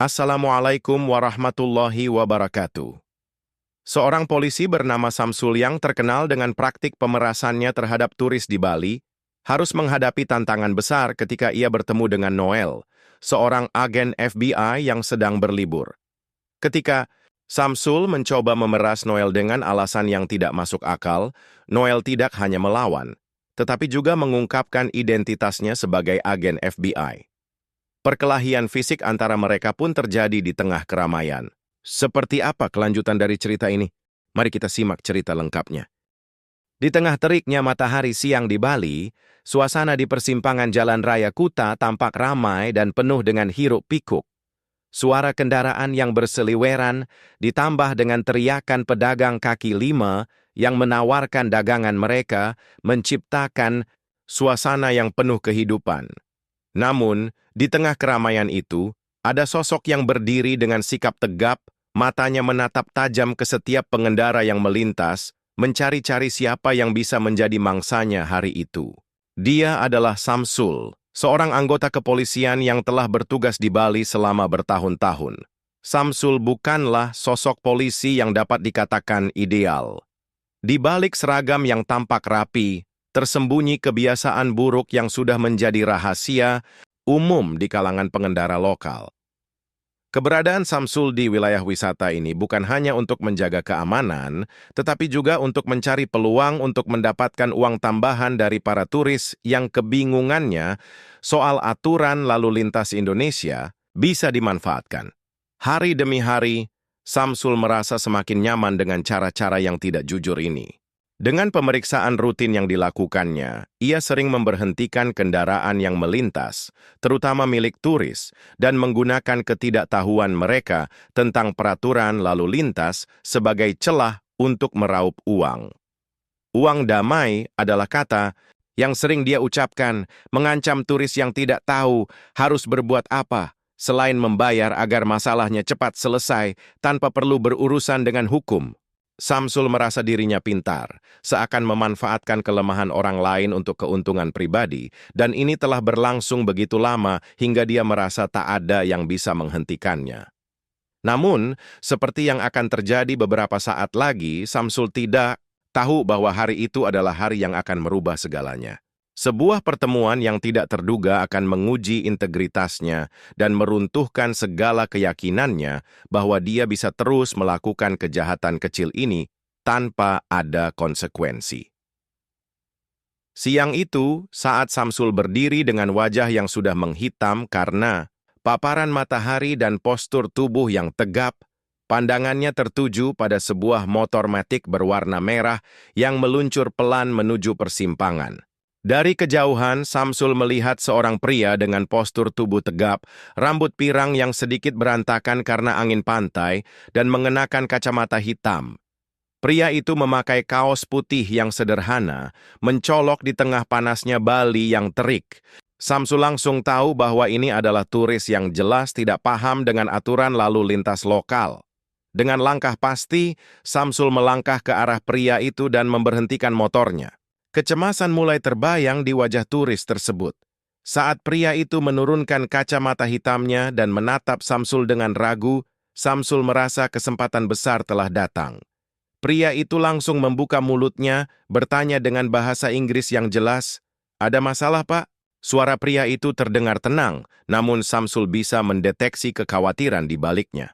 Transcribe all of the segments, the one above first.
Assalamualaikum warahmatullahi wabarakatuh. Seorang polisi bernama Samsul yang terkenal dengan praktik pemerasannya terhadap turis di Bali, harus menghadapi tantangan besar ketika ia bertemu dengan Noel, seorang agen FBI yang sedang berlibur. Ketika Samsul mencoba memeras Noel dengan alasan yang tidak masuk akal, Noel tidak hanya melawan, tetapi juga mengungkapkan identitasnya sebagai agen FBI. Perkelahian fisik antara mereka pun terjadi di tengah keramaian. Seperti apa kelanjutan dari cerita ini? Mari kita simak cerita lengkapnya. Di tengah teriknya matahari siang di Bali, suasana di persimpangan Jalan Raya Kuta tampak ramai dan penuh dengan hiruk-pikuk. Suara kendaraan yang berseliweran ditambah dengan teriakan pedagang kaki lima yang menawarkan dagangan mereka menciptakan suasana yang penuh kehidupan. Namun, di tengah keramaian itu, ada sosok yang berdiri dengan sikap tegap, matanya menatap tajam ke setiap pengendara yang melintas, mencari-cari siapa yang bisa menjadi mangsanya hari itu. Dia adalah Samsul, seorang anggota kepolisian yang telah bertugas di Bali selama bertahun-tahun. Samsul bukanlah sosok polisi yang dapat dikatakan ideal. Di balik seragam yang tampak rapi, tersembunyi kebiasaan buruk yang sudah menjadi rahasia umum di kalangan pengendara lokal. Keberadaan Samsul di wilayah wisata ini bukan hanya untuk menjaga keamanan, tetapi juga untuk mencari peluang untuk mendapatkan uang tambahan dari para turis yang kebingungannya soal aturan lalu lintas Indonesia bisa dimanfaatkan. Hari demi hari, Samsul merasa semakin nyaman dengan cara-cara yang tidak jujur ini. Dengan pemeriksaan rutin yang dilakukannya, ia sering memberhentikan kendaraan yang melintas, terutama milik turis, dan menggunakan ketidaktahuan mereka tentang peraturan lalu lintas sebagai celah untuk meraup uang. Uang damai adalah kata yang sering dia ucapkan, mengancam turis yang tidak tahu harus berbuat apa, selain membayar agar masalahnya cepat selesai tanpa perlu berurusan dengan hukum. Samsul merasa dirinya pintar, seakan memanfaatkan kelemahan orang lain untuk keuntungan pribadi, dan ini telah berlangsung begitu lama hingga dia merasa tak ada yang bisa menghentikannya. Namun, seperti yang akan terjadi beberapa saat lagi, Samsul tidak tahu bahwa hari itu adalah hari yang akan merubah segalanya. Sebuah pertemuan yang tidak terduga akan menguji integritasnya dan meruntuhkan segala keyakinannya bahwa dia bisa terus melakukan kejahatan kecil ini tanpa ada konsekuensi. Siang itu, saat Samsul berdiri dengan wajah yang sudah menghitam karena paparan matahari dan postur tubuh yang tegap, pandangannya tertuju pada sebuah motor matic berwarna merah yang meluncur pelan menuju persimpangan. Dari kejauhan, Samsul melihat seorang pria dengan postur tubuh tegap, rambut pirang yang sedikit berantakan karena angin pantai, dan mengenakan kacamata hitam. Pria itu memakai kaos putih yang sederhana, mencolok di tengah panasnya Bali yang terik. Samsul langsung tahu bahwa ini adalah turis yang jelas tidak paham dengan aturan lalu lintas lokal. Dengan langkah pasti, Samsul melangkah ke arah pria itu dan memberhentikan motornya. Kecemasan mulai terbayang di wajah turis tersebut. Saat pria itu menurunkan kacamata hitamnya dan menatap Samsul dengan ragu, Samsul merasa kesempatan besar telah datang. Pria itu langsung membuka mulutnya, bertanya dengan bahasa Inggris yang jelas, "Ada masalah, Pak?" Suara pria itu terdengar tenang, namun Samsul bisa mendeteksi kekhawatiran di baliknya.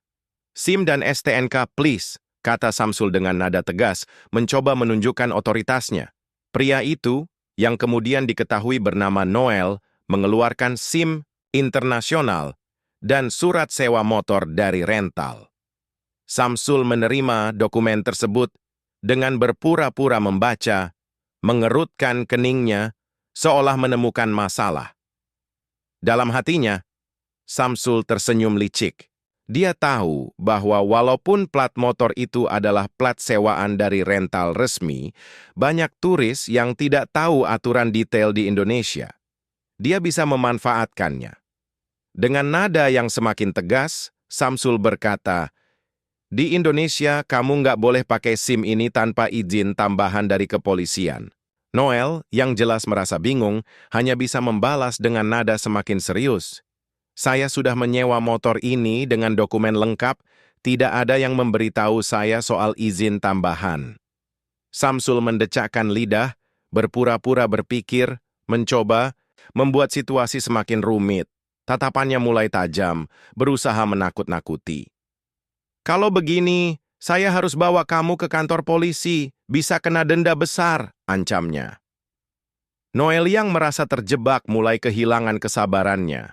"SIM dan STNK, please," kata Samsul dengan nada tegas, mencoba menunjukkan otoritasnya. Pria itu, yang kemudian diketahui bernama Noel, mengeluarkan SIM internasional dan surat sewa motor dari rental. Samsul menerima dokumen tersebut dengan berpura-pura membaca, mengerutkan keningnya, seolah menemukan masalah. Dalam hatinya, Samsul tersenyum licik. Dia tahu bahwa walaupun plat motor itu adalah plat sewaan dari rental resmi, banyak turis yang tidak tahu aturan detail di Indonesia. Dia bisa memanfaatkannya. Dengan nada yang semakin tegas, Samsul berkata, "Di Indonesia, kamu nggak boleh pakai SIM ini tanpa izin tambahan dari kepolisian." Noel, yang jelas merasa bingung, hanya bisa membalas dengan nada semakin serius. Saya sudah menyewa motor ini dengan dokumen lengkap, tidak ada yang memberitahu saya soal izin tambahan. Samsul mendecakkan lidah, berpura-pura berpikir, mencoba, membuat situasi semakin rumit. Tatapannya mulai tajam, berusaha menakut-nakuti. Kalau begini, saya harus bawa kamu ke kantor polisi, bisa kena denda besar, ancamnya. Noel yang merasa terjebak mulai kehilangan kesabarannya.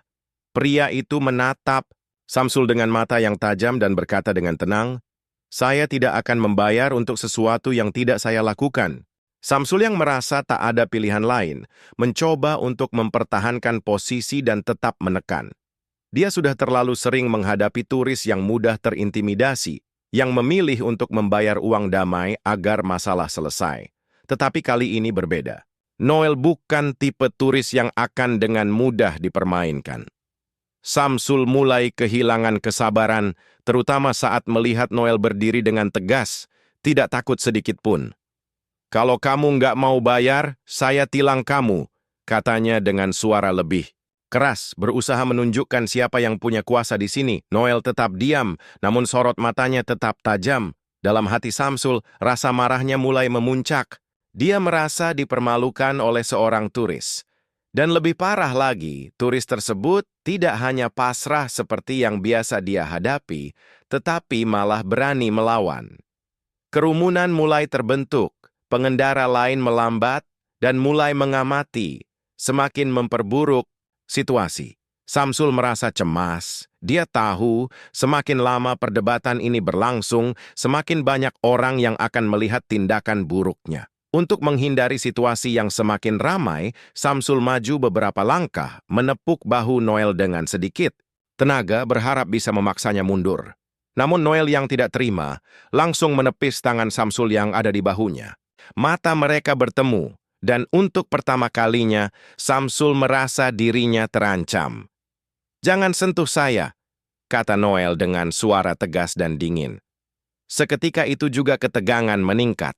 Pria itu menatap Samsul dengan mata yang tajam dan berkata dengan tenang, "Saya tidak akan membayar untuk sesuatu yang tidak saya lakukan." Samsul yang merasa tak ada pilihan lain, mencoba untuk mempertahankan posisi dan tetap menekan. Dia sudah terlalu sering menghadapi turis yang mudah terintimidasi, yang memilih untuk membayar uang damai agar masalah selesai. Tetapi kali ini berbeda. Noel bukan tipe turis yang akan dengan mudah dipermainkan. Samsul mulai kehilangan kesabaran, terutama saat melihat Noel berdiri dengan tegas, tidak takut sedikit pun. "Kalau kamu nggak mau bayar, saya tilang kamu," katanya dengan suara lebih keras, berusaha menunjukkan siapa yang punya kuasa di sini. Noel tetap diam, namun sorot matanya tetap tajam. Dalam hati Samsul, rasa marahnya mulai memuncak. Dia merasa dipermalukan oleh seorang turis. Dan lebih parah lagi, turis tersebut tidak hanya pasrah seperti yang biasa dia hadapi, tetapi malah berani melawan. Kerumunan mulai terbentuk, pengendara lain melambat dan mulai mengamati, semakin memperburuk situasi. Samsul merasa cemas. Dia tahu semakin lama perdebatan ini berlangsung, semakin banyak orang yang akan melihat tindakan buruknya. Untuk menghindari situasi yang semakin ramai, Samsul maju beberapa langkah, menepuk bahu Noel dengan sedikit tenaga berharap bisa memaksanya mundur. Namun Noel yang tidak terima, langsung menepis tangan Samsul yang ada di bahunya. Mata mereka bertemu, dan untuk pertama kalinya, Samsul merasa dirinya terancam. "Jangan sentuh saya," kata Noel dengan suara tegas dan dingin. Seketika itu juga ketegangan meningkat.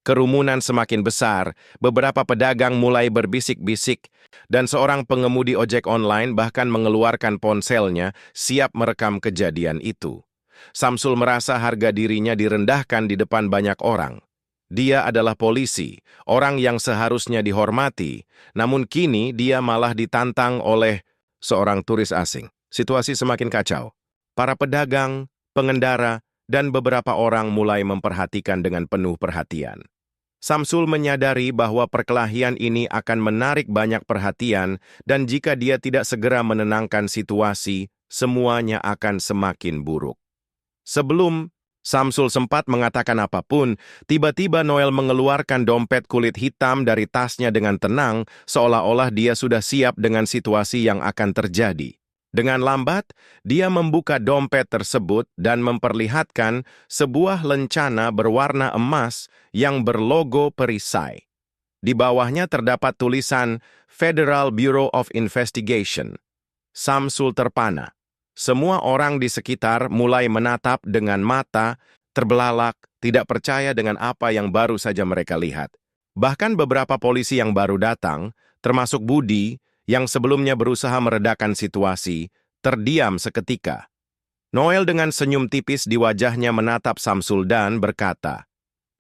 Kerumunan semakin besar, beberapa pedagang mulai berbisik-bisik, dan seorang pengemudi ojek online bahkan mengeluarkan ponselnya siap merekam kejadian itu. Samsul merasa harga dirinya direndahkan di depan banyak orang. Dia adalah polisi, orang yang seharusnya dihormati, namun kini dia malah ditantang oleh seorang turis asing. Situasi semakin kacau. Para pedagang, pengendara, dan beberapa orang mulai memperhatikan dengan penuh perhatian. Samsul menyadari bahwa perkelahian ini akan menarik banyak perhatian dan jika dia tidak segera menenangkan situasi, semuanya akan semakin buruk. Sebelum Samsul sempat mengatakan apapun, tiba-tiba Noel mengeluarkan dompet kulit hitam dari tasnya dengan tenang, seolah-olah dia sudah siap dengan situasi yang akan terjadi. Dengan lambat, dia membuka dompet tersebut dan memperlihatkan sebuah lencana berwarna emas yang berlogo perisai. Di bawahnya terdapat tulisan Federal Bureau of Investigation. Samsul terpana. Semua orang di sekitar mulai menatap dengan mata terbelalak, tidak percaya dengan apa yang baru saja mereka lihat. Bahkan beberapa polisi yang baru datang, termasuk Budi, yang sebelumnya berusaha meredakan situasi, terdiam seketika. Noel dengan senyum tipis di wajahnya menatap Samsul dan berkata,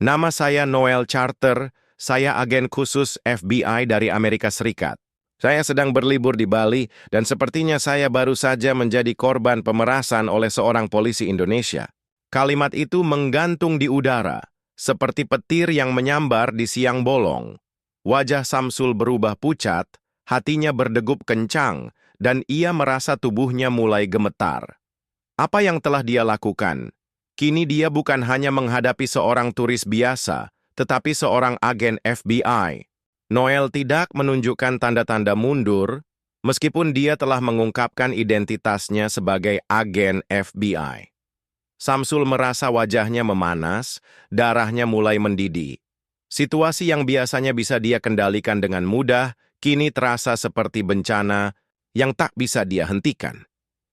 "Nama saya Noel Charter, saya agen khusus FBI dari Amerika Serikat. Saya sedang berlibur di Bali dan sepertinya saya baru saja menjadi korban pemerasan oleh seorang polisi Indonesia." Kalimat itu menggantung di udara, seperti petir yang menyambar di siang bolong. Wajah Samsul berubah pucat, hatinya berdegup kencang, dan ia merasa tubuhnya mulai gemetar. Apa yang telah dia lakukan? Kini dia bukan hanya menghadapi seorang turis biasa, tetapi seorang agen FBI. Noel tidak menunjukkan tanda-tanda mundur, meskipun dia telah mengungkapkan identitasnya sebagai agen FBI. Samsul merasa wajahnya memanas, darahnya mulai mendidih. Situasi yang biasanya bisa dia kendalikan dengan mudah, kini terasa seperti bencana yang tak bisa dia hentikan.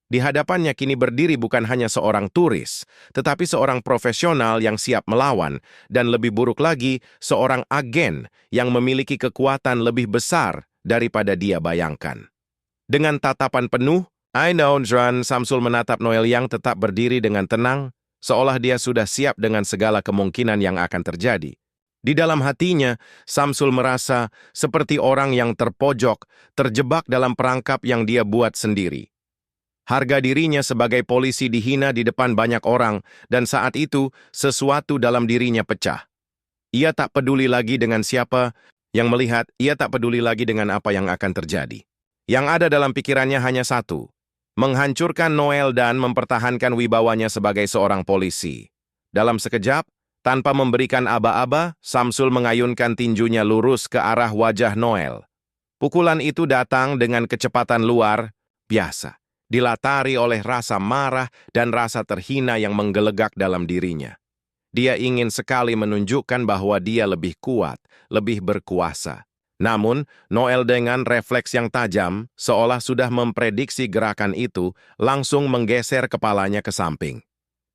Di hadapannya kini berdiri bukan hanya seorang turis, tetapi seorang profesional yang siap melawan, dan lebih buruk lagi, seorang agen yang memiliki kekuatan lebih besar daripada dia bayangkan. Dengan tatapan penuh, I know, John. Samsul menatap Noel yang tetap berdiri dengan tenang, seolah dia sudah siap dengan segala kemungkinan yang akan terjadi. Di dalam hatinya, Samsul merasa seperti orang yang terpojok, terjebak dalam perangkap yang dia buat sendiri. Harga dirinya sebagai polisi dihina di depan banyak orang, dan saat itu sesuatu dalam dirinya pecah. Ia tak peduli lagi dengan siapa yang melihat, ia tak peduli lagi dengan apa yang akan terjadi. Yang ada dalam pikirannya hanya satu, menghancurkan Noel dan mempertahankan wibawanya sebagai seorang polisi. Dalam sekejap, tanpa memberikan aba-aba, Samsul mengayunkan tinjunya lurus ke arah wajah Noel. Pukulan itu datang dengan kecepatan luar biasa, dilatari oleh rasa marah dan rasa terhina yang menggelegak dalam dirinya. Dia ingin sekali menunjukkan bahwa dia lebih kuat, lebih berkuasa. Namun, Noel dengan refleks yang tajam, seolah sudah memprediksi gerakan itu, langsung menggeser kepalanya ke samping.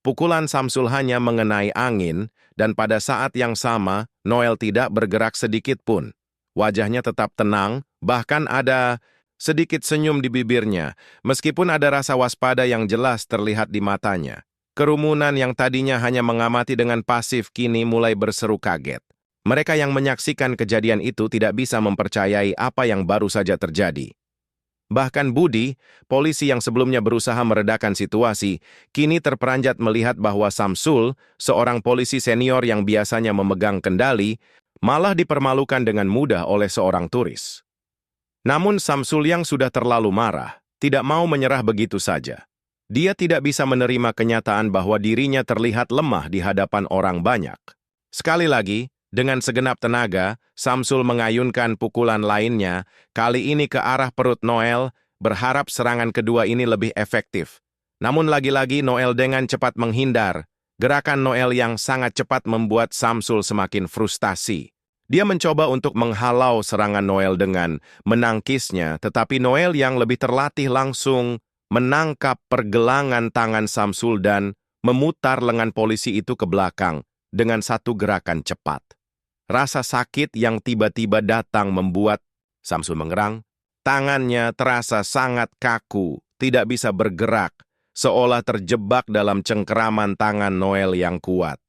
Pukulan Samsul hanya mengenai angin, dan pada saat yang sama, Noel tidak bergerak sedikit pun. Wajahnya tetap tenang, bahkan ada sedikit senyum di bibirnya, meskipun ada rasa waspada yang jelas terlihat di matanya. Kerumunan yang tadinya hanya mengamati dengan pasif kini mulai berseru kaget. Mereka yang menyaksikan kejadian itu tidak bisa mempercayai apa yang baru saja terjadi. Bahkan Budi, polisi yang sebelumnya berusaha meredakan situasi, kini terperanjat melihat bahwa Samsul, seorang polisi senior yang biasanya memegang kendali, malah dipermalukan dengan mudah oleh seorang turis. Namun Samsul yang sudah terlalu marah, tidak mau menyerah begitu saja. Dia tidak bisa menerima kenyataan bahwa dirinya terlihat lemah di hadapan orang banyak. Sekali lagi, dengan segenap tenaga, Samsul mengayunkan pukulan lainnya, kali ini ke arah perut Noel, berharap serangan kedua ini lebih efektif. Namun lagi-lagi Noel dengan cepat menghindar. Gerakan Noel yang sangat cepat membuat Samsul semakin frustasi. Dia mencoba untuk menghalau serangan Noel dengan menangkisnya, tetapi Noel yang lebih terlatih langsung menangkap pergelangan tangan Samsul dan memutar lengan polisi itu ke belakang dengan satu gerakan cepat. Rasa sakit yang tiba-tiba datang membuat Samsul mengerang. Tangannya terasa sangat kaku, tidak bisa bergerak, seolah terjebak dalam cengkeraman tangan Noel yang kuat.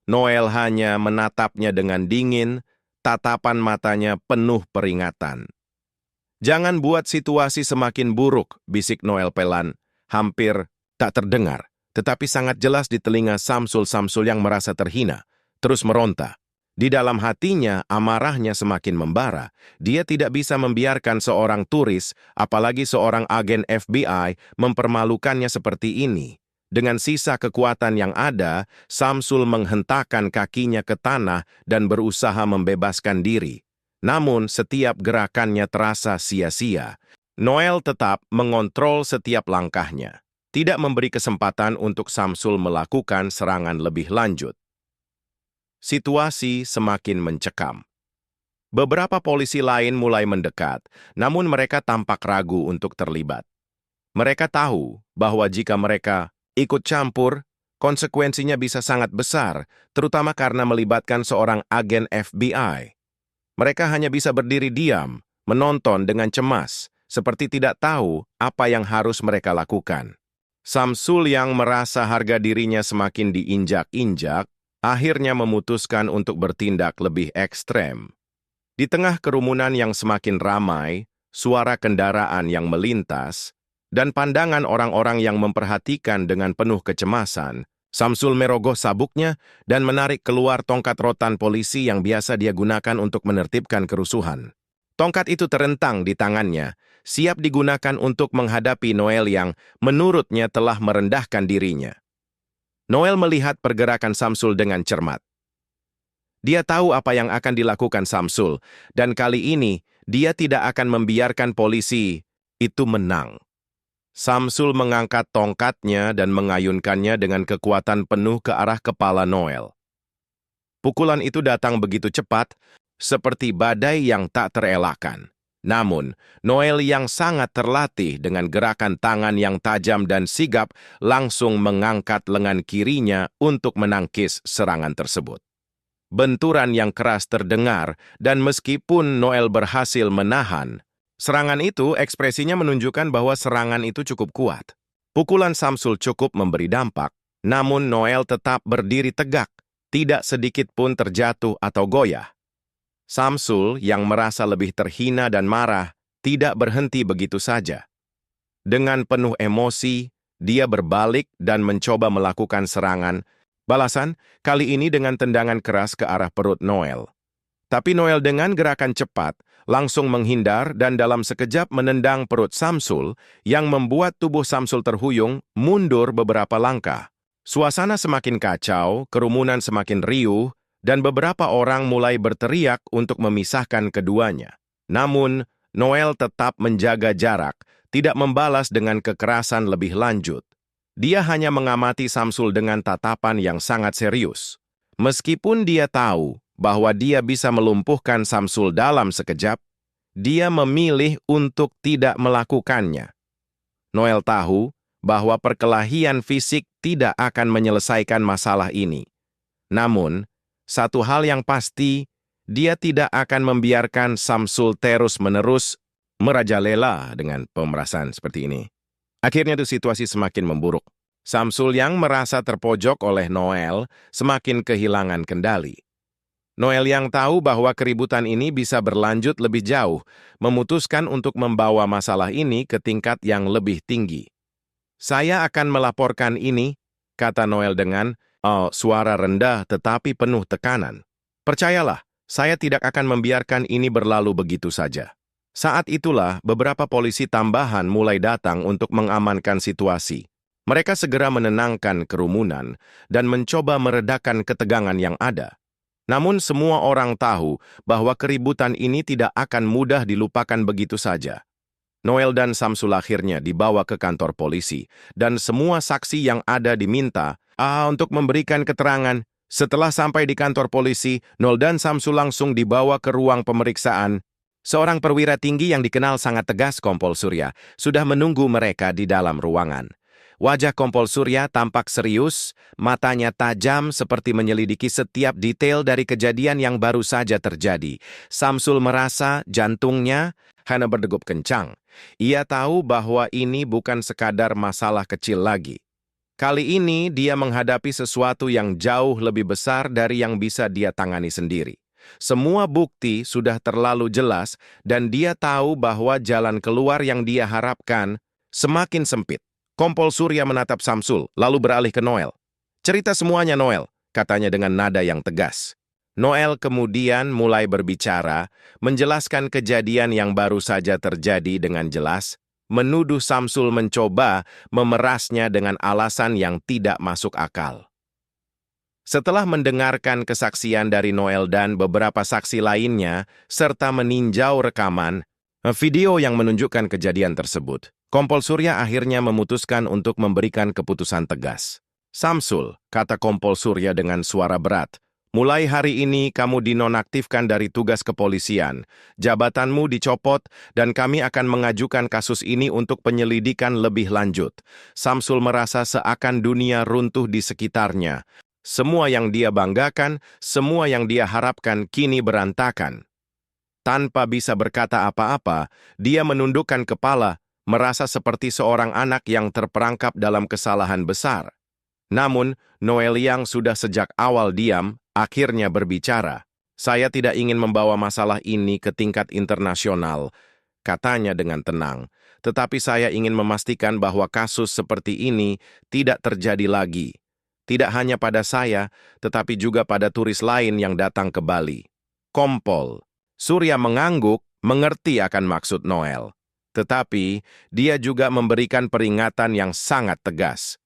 Noel hanya menatapnya dengan dingin, tatapan matanya penuh peringatan. "Jangan buat situasi semakin buruk," bisik Noel pelan, hampir tak terdengar, tetapi sangat jelas di telinga Samsul yang merasa terhina, terus meronta. Di dalam hatinya, amarahnya semakin membara. Dia tidak bisa membiarkan seorang turis, apalagi seorang agen FBI, mempermalukannya seperti ini. Dengan sisa kekuatan yang ada, Samsul menghentakkan kakinya ke tanah dan berusaha membebaskan diri. Namun, setiap gerakannya terasa sia-sia. Noel tetap mengontrol setiap langkahnya, tidak memberi kesempatan untuk Samsul melakukan serangan lebih lanjut. Situasi semakin mencekam. Beberapa polisi lain mulai mendekat, namun mereka tampak ragu untuk terlibat. Mereka tahu bahwa jika mereka ikut campur, konsekuensinya bisa sangat besar, terutama karena melibatkan seorang agen FBI. Mereka hanya bisa berdiri diam, menonton dengan cemas, seperti tidak tahu apa yang harus mereka lakukan. Samsul yang merasa harga dirinya semakin diinjak-injak, akhirnya memutuskan untuk bertindak lebih ekstrem. Di tengah kerumunan yang semakin ramai, suara kendaraan yang melintas, dan pandangan orang-orang yang memperhatikan dengan penuh kecemasan, Samsul merogoh sabuknya dan menarik keluar tongkat rotan polisi yang biasa dia gunakan untuk menertibkan kerusuhan. Tongkat itu terentang di tangannya, siap digunakan untuk menghadapi Noel yang menurutnya telah merendahkan dirinya. Noel melihat pergerakan Samsul dengan cermat. Dia tahu apa yang akan dilakukan Samsul, dan kali ini dia tidak akan membiarkan polisi itu menang. Samsul mengangkat tongkatnya dan mengayunkannya dengan kekuatan penuh ke arah kepala Noel. Pukulan itu datang begitu cepat, seperti badai yang tak terelakkan. Namun, Noel yang sangat terlatih dengan gerakan tangan yang tajam dan sigap langsung mengangkat lengan kirinya untuk menangkis serangan tersebut. Benturan yang keras terdengar, dan meskipun Noel berhasil menahan, Serangan itu ekspresinya menunjukkan bahwa serangan itu cukup kuat. Pukulan Samsul cukup memberi dampak, namun Noel tetap berdiri tegak, tidak sedikit pun terjatuh atau goyah. Samsul yang merasa lebih terhina dan marah, tidak berhenti begitu saja. Dengan penuh emosi, dia berbalik dan mencoba melakukan serangan. Balasan, kali ini dengan tendangan keras ke arah perut Noel. Tapi Noel dengan gerakan cepat, langsung menghindar dan dalam sekejap menendang perut Samsul yang membuat tubuh Samsul terhuyung mundur beberapa langkah. Suasana semakin kacau, kerumunan semakin riuh, dan beberapa orang mulai berteriak untuk memisahkan keduanya. Namun, Noel tetap menjaga jarak, tidak membalas dengan kekerasan lebih lanjut. Dia hanya mengamati Samsul dengan tatapan yang sangat serius. Meskipun dia tahu bahwa dia bisa melumpuhkan Samsul dalam sekejap, dia memilih untuk tidak melakukannya. Noel tahu bahwa perkelahian fisik tidak akan menyelesaikan masalah ini. Namun, satu hal yang pasti, dia tidak akan membiarkan Samsul terus-menerus merajalela dengan pemerasan seperti ini. Akhirnya situasi semakin memburuk. Samsul yang merasa terpojok oleh Noel semakin kehilangan kendali. Noel yang tahu bahwa keributan ini bisa berlanjut lebih jauh, memutuskan untuk membawa masalah ini ke tingkat yang lebih tinggi. "Saya akan melaporkan ini," kata Noel dengan suara rendah tetapi penuh tekanan. "Percayalah, saya tidak akan membiarkan ini berlalu begitu saja." Saat itulah beberapa polisi tambahan mulai datang untuk mengamankan situasi. Mereka segera menenangkan kerumunan dan mencoba meredakan ketegangan yang ada. Namun semua orang tahu bahwa keributan ini tidak akan mudah dilupakan begitu saja. Noel dan Samsul akhirnya dibawa ke kantor polisi, dan semua saksi yang ada diminta untuk memberikan keterangan. Setelah sampai di kantor polisi, Noel dan Samsul langsung dibawa ke ruang pemeriksaan. Seorang perwira tinggi yang dikenal sangat tegas Kompol Surya sudah menunggu mereka di dalam ruangan. Wajah Kompol Surya tampak serius, matanya tajam seperti menyelidiki setiap detail dari kejadian yang baru saja terjadi. Samsul merasa jantungnya hanya berdegup kencang. Ia tahu bahwa ini bukan sekadar masalah kecil lagi. Kali ini dia menghadapi sesuatu yang jauh lebih besar dari yang bisa dia tangani sendiri. Semua bukti sudah terlalu jelas dan dia tahu bahwa jalan keluar yang dia harapkan semakin sempit. Kompol Surya menatap Samsul, lalu beralih ke Noel. "Cerita semuanya, Noel," katanya dengan nada yang tegas. Noel kemudian mulai berbicara, menjelaskan kejadian yang baru saja terjadi dengan jelas, menuduh Samsul mencoba memerasnya dengan alasan yang tidak masuk akal. Setelah mendengarkan kesaksian dari Noel dan beberapa saksi lainnya, serta meninjau rekaman, video yang menunjukkan kejadian tersebut, Kompol Surya akhirnya memutuskan untuk memberikan keputusan tegas. "Samsul," kata Kompol Surya dengan suara berat, "mulai hari ini kamu dinonaktifkan dari tugas kepolisian. Jabatanmu dicopot dan kami akan mengajukan kasus ini untuk penyelidikan lebih lanjut." Samsul merasa seakan dunia runtuh di sekitarnya. Semua yang dia banggakan, semua yang dia harapkan kini berantakan. Tanpa bisa berkata apa-apa, dia menundukkan kepala, merasa seperti seorang anak yang terperangkap dalam kesalahan besar. Namun, Noel yang sudah sejak awal diam, akhirnya berbicara. "Saya tidak ingin membawa masalah ini ke tingkat internasional," katanya dengan tenang. "Tetapi saya ingin memastikan bahwa kasus seperti ini tidak terjadi lagi. Tidak hanya pada saya, tetapi juga pada turis lain yang datang ke Bali." Kompol Surya mengangguk, mengerti akan maksud Noel. Tetapi, dia juga memberikan peringatan yang sangat tegas.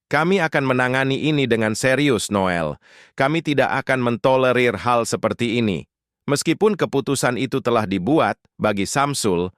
"Kami akan menangani ini dengan serius, Noel. Kami tidak akan mentolerir hal seperti ini." Meskipun keputusan itu telah dibuat, bagi Samsul,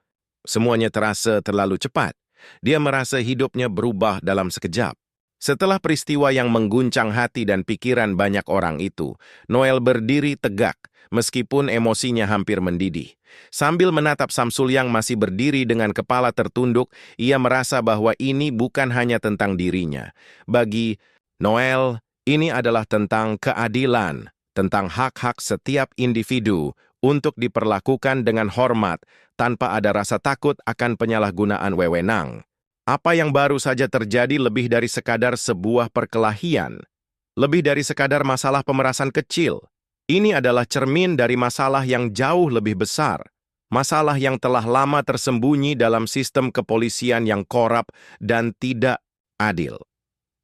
semuanya terasa terlalu cepat. Dia merasa hidupnya berubah dalam sekejap. Setelah peristiwa yang mengguncang hati dan pikiran banyak orang itu, Noel berdiri tegak, meskipun emosinya hampir mendidih. Sambil menatap Samsul yang masih berdiri dengan kepala tertunduk, ia merasa bahwa ini bukan hanya tentang dirinya. Bagi Noel, ini adalah tentang keadilan, tentang hak-hak setiap individu untuk diperlakukan dengan hormat tanpa ada rasa takut akan penyalahgunaan wewenang. Apa yang baru saja terjadi lebih dari sekadar sebuah perkelahian, lebih dari sekadar masalah pemerasan kecil. Ini adalah cermin dari masalah yang jauh lebih besar, masalah yang telah lama tersembunyi dalam sistem kepolisian yang korup dan tidak adil.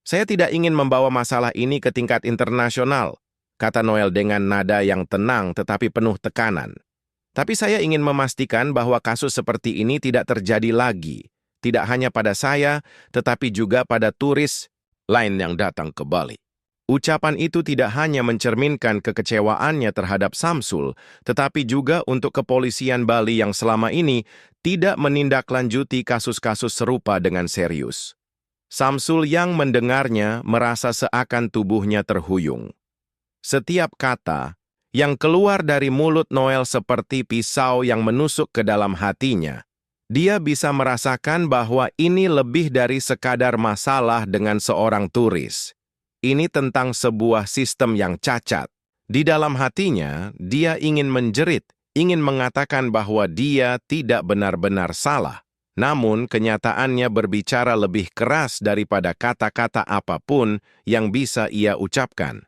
Saya tidak ingin membawa masalah ini ke tingkat internasional, kata Noel dengan nada yang tenang tetapi penuh tekanan. Tapi saya ingin memastikan bahwa kasus seperti ini tidak terjadi lagi, tidak hanya pada saya, tetapi juga pada turis lain yang datang ke Bali. Ucapan itu tidak hanya mencerminkan kekecewaannya terhadap Samsul, tetapi juga untuk kepolisian Bali yang selama ini tidak menindaklanjuti kasus-kasus serupa dengan serius. Samsul yang mendengarnya merasa seakan tubuhnya terhuyung. Setiap kata yang keluar dari mulut Noel seperti pisau yang menusuk ke dalam hatinya. Dia bisa merasakan bahwa ini lebih dari sekadar masalah dengan seorang turis. Ini tentang sebuah sistem yang cacat. Di dalam hatinya, dia ingin menjerit, ingin mengatakan bahwa dia tidak benar-benar salah. Namun, kenyataannya berbicara lebih keras daripada kata-kata apapun yang bisa ia ucapkan.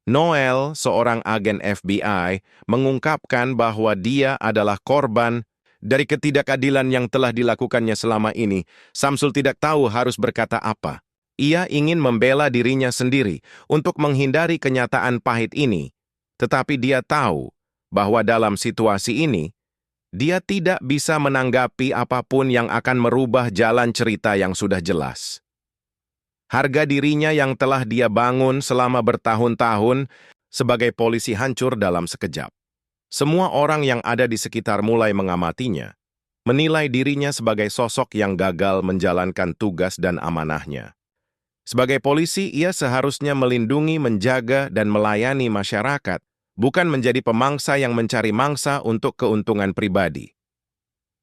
Noel, seorang agen FBI, mengungkapkan bahwa dia adalah korban dari ketidakadilan yang telah dilakukannya selama ini. Samsul tidak tahu harus berkata apa. Ia ingin membela dirinya sendiri untuk menghindari kenyataan pahit ini. Tetapi dia tahu bahwa dalam situasi ini, dia tidak bisa menanggapi apapun yang akan merubah jalan cerita yang sudah jelas. Harga dirinya yang telah dia bangun selama bertahun-tahun sebagai polisi hancur dalam sekejap. Semua orang yang ada di sekitar mulai mengamatinya, menilai dirinya sebagai sosok yang gagal menjalankan tugas dan amanahnya. Sebagai polisi, ia seharusnya melindungi, menjaga, dan melayani masyarakat, bukan menjadi pemangsa yang mencari mangsa untuk keuntungan pribadi.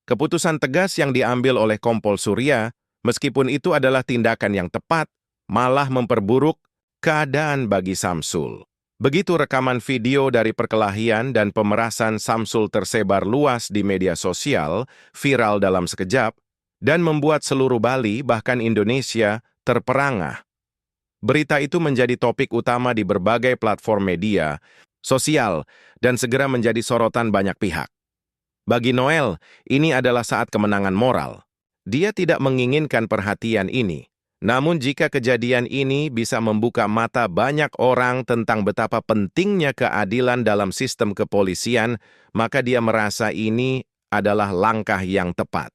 Keputusan tegas yang diambil oleh Kompol Surya, meskipun itu adalah tindakan yang tepat, malah memperburuk keadaan bagi Samsul. Begitu rekaman video dari perkelahian dan pemerasan Samsul tersebar luas di media sosial, viral dalam sekejap, dan membuat seluruh Bali, bahkan Indonesia, terperangah. Berita itu menjadi topik utama di berbagai platform media sosial dan segera menjadi sorotan banyak pihak. Bagi Noel, ini adalah saat kemenangan moral. Dia tidak menginginkan perhatian ini. Namun jika kejadian ini bisa membuka mata banyak orang tentang betapa pentingnya keadilan dalam sistem kepolisian, maka dia merasa ini adalah langkah yang tepat.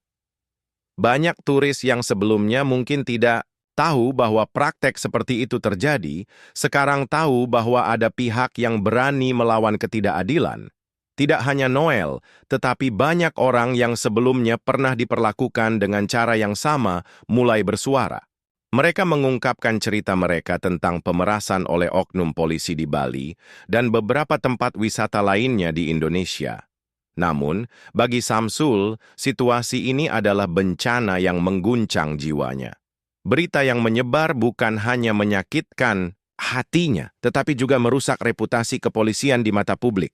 Banyak turis yang sebelumnya mungkin tidak tahu bahwa praktek seperti itu terjadi, sekarang tahu bahwa ada pihak yang berani melawan ketidakadilan. Tidak hanya Noel, tetapi banyak orang yang sebelumnya pernah diperlakukan dengan cara yang sama mulai bersuara. Mereka mengungkapkan cerita mereka tentang pemerasan oleh oknum polisi di Bali dan beberapa tempat wisata lainnya di Indonesia. Namun, bagi Samsul, situasi ini adalah bencana yang mengguncang jiwanya. Berita yang menyebar bukan hanya menyakitkan hatinya, tetapi juga merusak reputasi kepolisian di mata publik.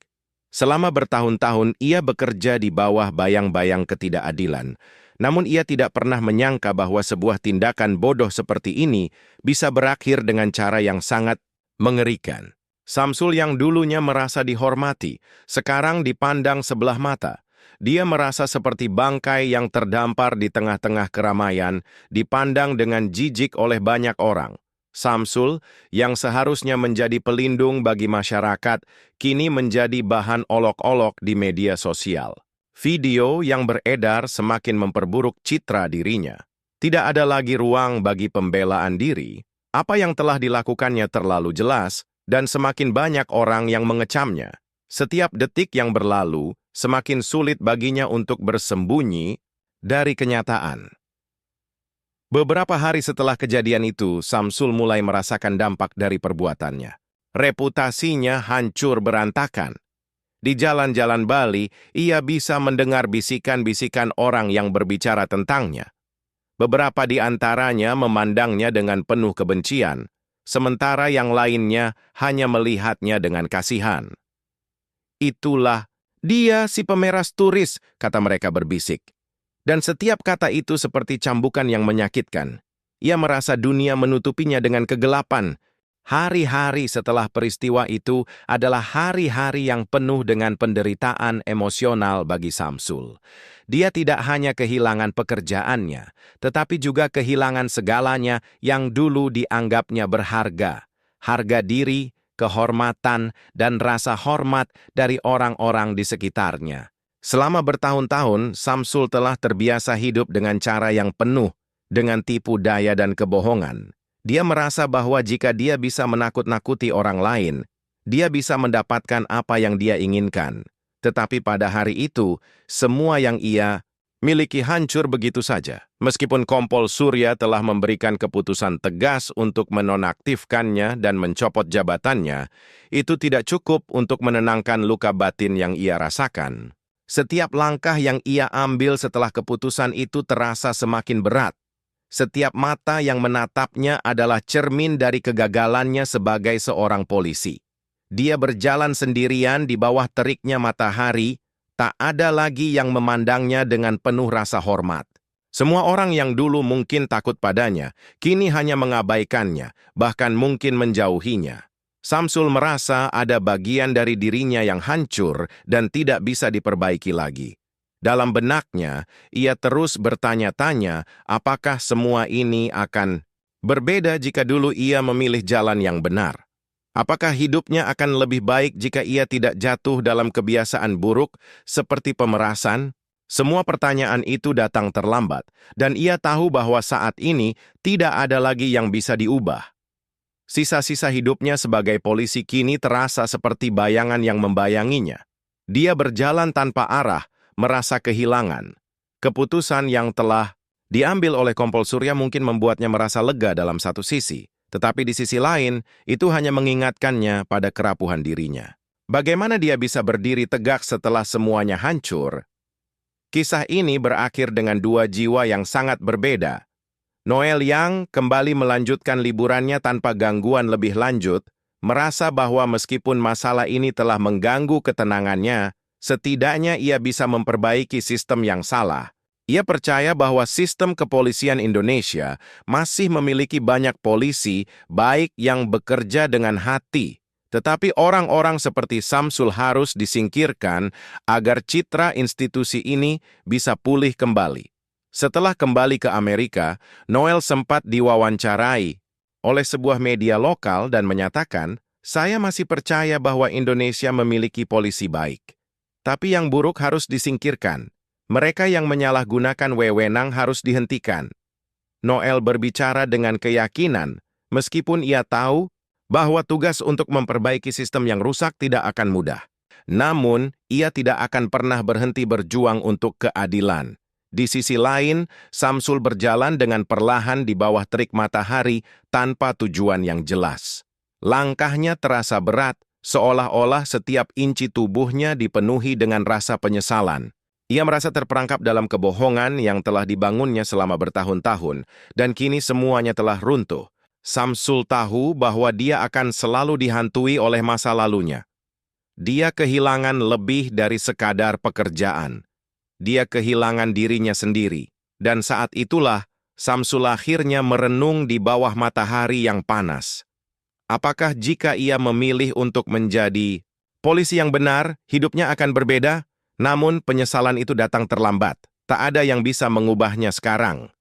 Selama bertahun-tahun, ia bekerja di bawah bayang-bayang ketidakadilan. Namun ia tidak pernah menyangka bahwa sebuah tindakan bodoh seperti ini bisa berakhir dengan cara yang sangat mengerikan. Samsul yang dulunya merasa dihormati, sekarang dipandang sebelah mata. Dia merasa seperti bangkai yang terdampar di tengah-tengah keramaian, dipandang dengan jijik oleh banyak orang. Samsul, yang seharusnya menjadi pelindung bagi masyarakat, kini menjadi bahan olok-olok di media sosial. Video yang beredar semakin memperburuk citra dirinya. Tidak ada lagi ruang bagi pembelaan diri. Apa yang telah dilakukannya terlalu jelas, dan semakin banyak orang yang mengecamnya. Setiap detik yang berlalu, semakin sulit baginya untuk bersembunyi dari kenyataan. Beberapa hari setelah kejadian itu, Samsul mulai merasakan dampak dari perbuatannya. Reputasinya hancur berantakan. Di jalan-jalan Bali, ia bisa mendengar bisikan-bisikan orang yang berbicara tentangnya. Beberapa di antaranya memandangnya dengan penuh kebencian, sementara yang lainnya hanya melihatnya dengan kasihan. Itulah "Dia si pemeras turis," kata mereka berbisik. Dan setiap kata itu seperti cambukan yang menyakitkan. Ia merasa dunia menutupinya dengan kegelapan. Hari-hari setelah peristiwa itu adalah hari-hari yang penuh dengan penderitaan emosional bagi Samsul. Dia tidak hanya kehilangan pekerjaannya, tetapi juga kehilangan segalanya yang dulu dianggapnya berharga. Harga diri, kehormatan, dan rasa hormat dari orang-orang di sekitarnya. Selama bertahun-tahun, Samsul telah terbiasa hidup dengan cara yang penuh dengan tipu daya dan kebohongan. Dia merasa bahwa jika dia bisa menakut-nakuti orang lain, dia bisa mendapatkan apa yang dia inginkan. Tetapi pada hari itu, semua yang ia miliki hancur begitu saja. Meskipun Kompol Surya telah memberikan keputusan tegas untuk menonaktifkannya dan mencopot jabatannya, itu tidak cukup untuk menenangkan luka batin yang ia rasakan. Setiap langkah yang ia ambil setelah keputusan itu terasa semakin berat. Setiap mata yang menatapnya adalah cermin dari kegagalannya sebagai seorang polisi. Dia berjalan sendirian di bawah teriknya matahari, tak ada lagi yang memandangnya dengan penuh rasa hormat. Semua orang yang dulu mungkin takut padanya, kini hanya mengabaikannya, bahkan mungkin menjauhinya. Samsul merasa ada bagian dari dirinya yang hancur dan tidak bisa diperbaiki lagi. Dalam benaknya, ia terus bertanya-tanya apakah semua ini akan berbeda jika dulu ia memilih jalan yang benar. Apakah hidupnya akan lebih baik jika ia tidak jatuh dalam kebiasaan buruk seperti pemerasan? Semua pertanyaan itu datang terlambat, dan ia tahu bahwa saat ini tidak ada lagi yang bisa diubah. Sisa-sisa hidupnya sebagai polisi kini terasa seperti bayangan yang membayanginya. Dia berjalan tanpa arah, merasa kehilangan. Keputusan yang telah diambil oleh Kompol Surya mungkin membuatnya merasa lega dalam satu sisi, tetapi di sisi lain, itu hanya mengingatkannya pada kerapuhan dirinya. Bagaimana dia bisa berdiri tegak setelah semuanya hancur? Kisah ini berakhir dengan dua jiwa yang sangat berbeda. Noel yang kembali melanjutkan liburannya tanpa gangguan lebih lanjut, merasa bahwa meskipun masalah ini telah mengganggu ketenangannya, setidaknya ia bisa memperbaiki sistem yang salah. Ia percaya bahwa sistem kepolisian Indonesia masih memiliki banyak polisi baik yang bekerja dengan hati. Tetapi orang-orang seperti Samsul harus disingkirkan agar citra institusi ini bisa pulih kembali. Setelah kembali ke Amerika, Noel sempat diwawancarai oleh sebuah media lokal dan menyatakan, "Saya masih percaya bahwa Indonesia memiliki polisi baik. Tapi yang buruk harus disingkirkan. Mereka yang menyalahgunakan wewenang harus dihentikan." Noel berbicara dengan keyakinan, meskipun ia tahu bahwa tugas untuk memperbaiki sistem yang rusak tidak akan mudah. Namun, ia tidak akan pernah berhenti berjuang untuk keadilan. Di sisi lain, Samsul berjalan dengan perlahan di bawah terik matahari tanpa tujuan yang jelas. Langkahnya terasa berat, seolah-olah setiap inci tubuhnya dipenuhi dengan rasa penyesalan. Ia merasa terperangkap dalam kebohongan yang telah dibangunnya selama bertahun-tahun, dan kini semuanya telah runtuh. Samsul tahu bahwa dia akan selalu dihantui oleh masa lalunya. Dia kehilangan lebih dari sekadar pekerjaan. Dia kehilangan dirinya sendiri, dan saat itulah Samsul akhirnya merenung di bawah matahari yang panas. Apakah jika ia memilih untuk menjadi polisi yang benar, hidupnya akan berbeda? Namun penyesalan itu datang terlambat. Tak ada yang bisa mengubahnya sekarang.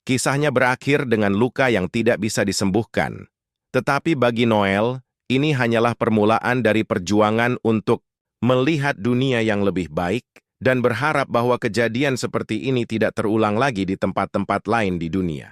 Kisahnya berakhir dengan luka yang tidak bisa disembuhkan. Tetapi bagi Noel, ini hanyalah permulaan dari perjuangan untuk melihat dunia yang lebih baik dan berharap bahwa kejadian seperti ini tidak terulang lagi di tempat-tempat lain di dunia.